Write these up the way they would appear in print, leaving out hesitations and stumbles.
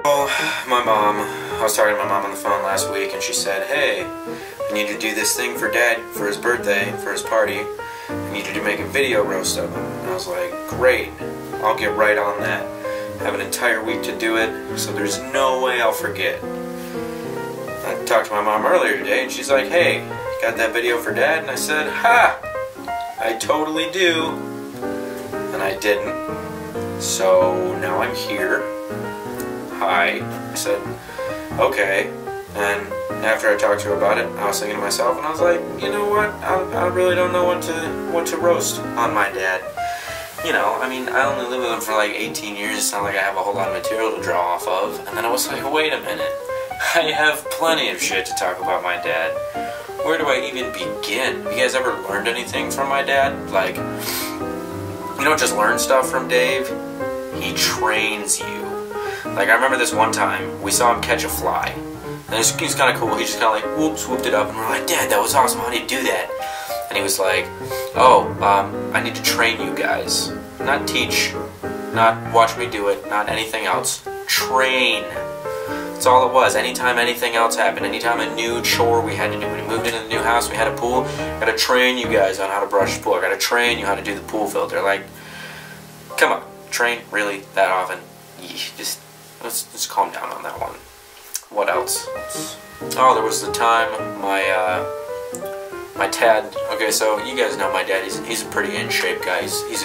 Well, I was talking to my mom on the phone last week, and she said, hey, I need to do this thing for Dad for his birthday, for his party. I need you to make a video roast of him. And I was like, great, I'll get right on that. I have an entire week to do it, so there's no way I'll forget. I talked to my mom earlier today, and she's like, hey, got that video for Dad? And I said, ha! I totally do. And I didn't. So now I'm here. Hi. I said, okay. And after I talked to her about it, I was thinking to myself, and I was like, you know what? I really don't know what to roast on my dad. You know, I mean, I only lived with him for like 18 years. It's not like I have a whole lot of material to draw off of. And then I was like, wait a minute. I have plenty of shit to talk about my dad. Where do I even begin? You guys ever learned anything from my dad? Like, you don't just learn stuff from Dave. He trains you. Like, I remember this one time, we saw him catch a fly. And he's kind of cool. He just kind of like, whoops, whooped it up. And we're like, Dad, that was awesome. How do you do that? And he was like, oh, I need to train you guys. Not teach, not watch me do it, not anything else. Train. That's all it was. Anytime anything else happened, anytime a new chore we had to do. When we moved into the new house, we had a pool. I gotta train you guys on how to brush the pool. I gotta train you how to do the pool filter. Like, come on, train really that often? Just let's calm down on that one. What else? Oh, there was the time my dad. Okay, so you guys know my dad. He's a pretty in shape guy. He's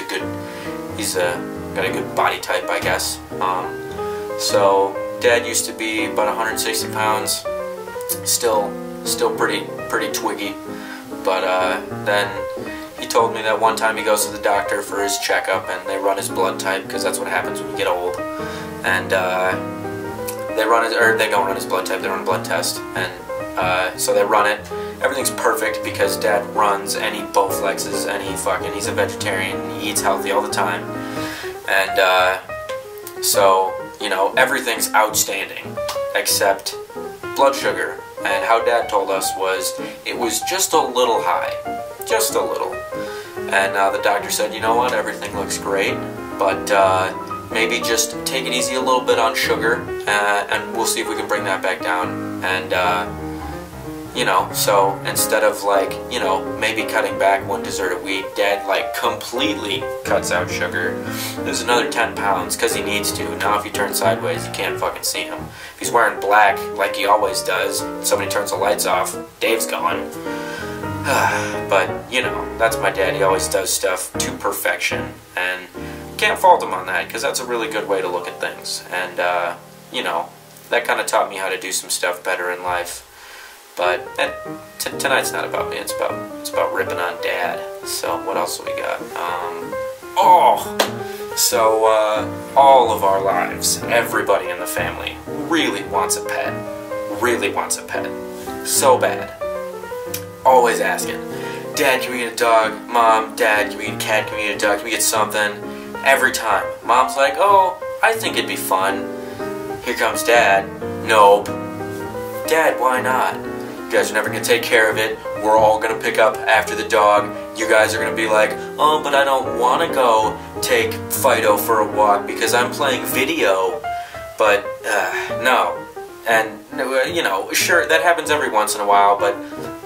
got a good body type, I guess. So Dad used to be about 160 pounds. Still pretty twiggy. But then he told me that one time he goes to the doctor for his checkup, and they run his blood type, because that's what happens when you get old. And they don't run his blood type, they run a blood test. And so they run it. Everything's perfect because Dad runs and he Bowflexes and he's a vegetarian. He eats healthy all the time. And so, you know, everything's outstanding except blood sugar. And how Dad told us was it was just a little high. Just a little. And the doctor said, you know what, everything looks great, but maybe just take it easy a little bit on sugar, and we'll see if we can bring that back down. And, you know, so instead of, like, you know, maybe cutting back one dessert a week, Dad, like, completely cuts out sugar. There's another 10 pounds, because he needs to. Now if he turns sideways, you can't fucking see him. If he's wearing black, like he always does, somebody turns the lights off, Dave's gone. But, you know, that's my dad. He always does stuff to perfection, and can't fault him on that, because that's a really good way to look at things. And, you know, that kind of taught me how to do some stuff better in life. But tonight's not about me. It's about ripping on Dad. So what else do we got? So all of our lives, everybody in the family really wants a pet. Really wants a pet. So bad. Always asking, Dad, can we get a dog? Mom, Dad, can we get a cat? Can we get a dog? Can we get something? Every time. Mom's like, oh, I think it'd be fun. Here comes Dad. Nope. Dad, why not? You guys are never going to take care of it. We're all going to pick up after the dog. You guys are going to be like, oh, but I don't want to go take Fido for a walk because I'm playing video. But, no. And, you know, sure, that happens every once in a while, but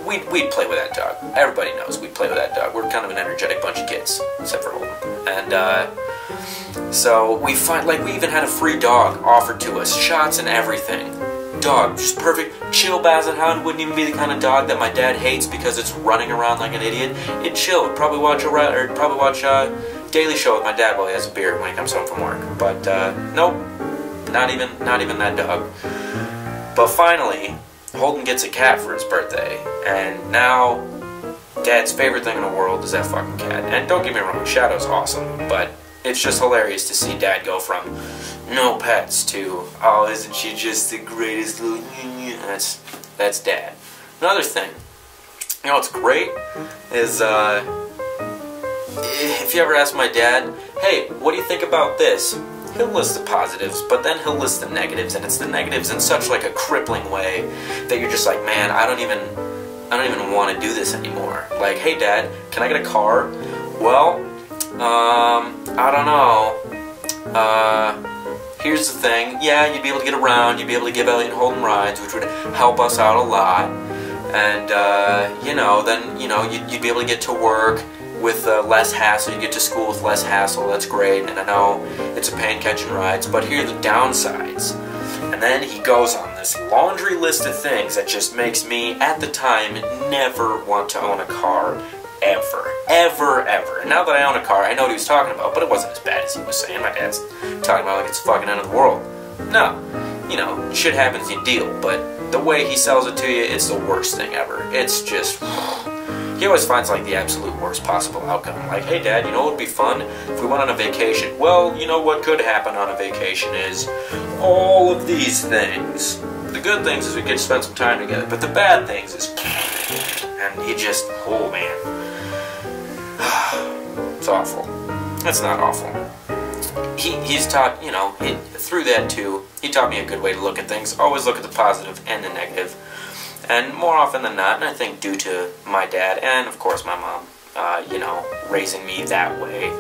we'd play with that dog. Everybody knows we'd play with that dog. We're kind of an energetic bunch of kids, except for Holden. And, so we even had a free dog offered to us, shots and everything. Dog, just perfect, chill Basset Hound. Wouldn't even be the kind of dog that my dad hates because it's running around like an idiot. It'd chill, it'd probably watch Daily Show with my dad while he has a beer when he comes home from work. But nope, not even that dog. But finally, Holden gets a cat for his birthday, and now Dad's favorite thing in the world is that fucking cat. And don't get me wrong, Shadow's awesome, but it's just hilarious to see Dad go from no pets to, oh, isn't she just the greatest little... That's Dad. Another thing, you know what's great is, if you ever ask my dad, hey, what do you think about this? He'll list the positives, but then he'll list the negatives, and it's the negatives in such like a crippling way that you're just like, man, I don't even want to do this anymore. Like, hey Dad, can I get a car? Well, I don't know. here's the thing, yeah, you'd be able to get around, you'd be able to give Elliot and Holden rides, which would help us out a lot, and, you know, then, you know, you'd be able to get to work with less hassle, you get to school with less hassle, that's great, and I know it's a pain catching rides, but here are the downsides. And then he goes on this laundry list of things that just makes me, at the time, never want to own a car, ever. Ever, ever. And now that I own a car, I know what he was talking about, but it wasn't as bad as he was saying. My dad's talking about like it's the fucking end of the world. No. You know, shit happens, you deal, but the way he sells it to you, it's the worst thing ever. It's just... He always finds like the absolute worst possible outcome. Like, hey Dad, you know what would be fun if we went on a vacation? Well, you know what could happen on a vacation is all of these things. The good things is we get to spend some time together, but the bad things is... And he just... Oh man. It's awful. It's not awful. He's taught, you know, through that too, he taught me a good way to look at things. Always look at the positive and the negative. And more often than not, and I think due to my dad and, of course, my mom, you know, raising me that way.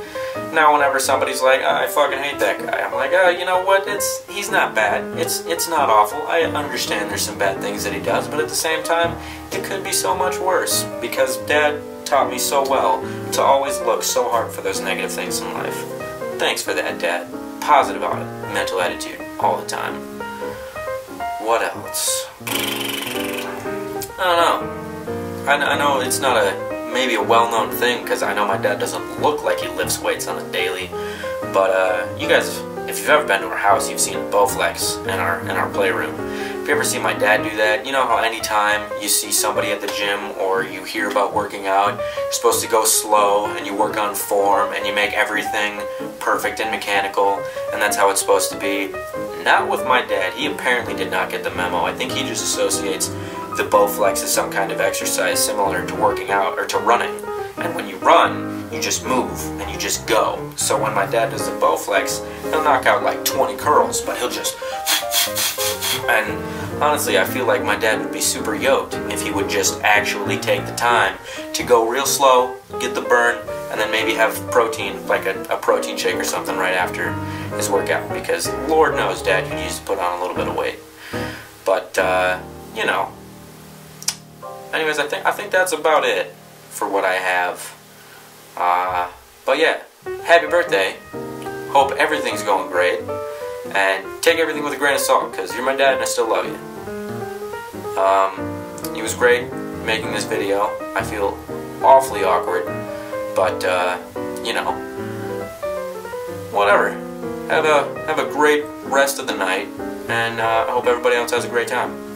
Now, whenever somebody's like, I fucking hate that guy, I'm like, you know what, he's not bad. It's not awful. I understand there's some bad things that he does, but at the same time, it could be so much worse, because Dad taught me so well to always look so hard for those negative things in life. Thanks for that, Dad. Positive mental attitude all the time. What else? I don't know. I know it's not maybe a well-known thing, because I know my dad doesn't look like he lifts weights on a daily, but you guys, if you've ever been to our house, you've seen Bowflex in our playroom. If you ever see my dad do that, you know how anytime you see somebody at the gym or you hear about working out, you're supposed to go slow and you work on form and you make everything perfect and mechanical, and that's how it's supposed to be. Not with my dad. He apparently did not get the memo. I think he just associates the Bowflex as some kind of exercise similar to working out or to running. And when you run, you just move and you just go. So when my dad does the Bowflex, he'll knock out like 20 curls, but he'll just... And honestly, I feel like my dad would be super yoked if he would just actually take the time to go real slow, get the burn, and then maybe have protein, like a protein shake or something right after his workout, because Lord knows Dad could use to put on a little bit of weight. But, you know. Anyways, I think that's about it for what I have. But yeah, happy birthday. Hope everything's going great. And take everything with a grain of salt, because you're my dad and I still love you. He was great making this video. I feel awfully awkward, but, you know, whatever. Have a great rest of the night, and I hope everybody else has a great time.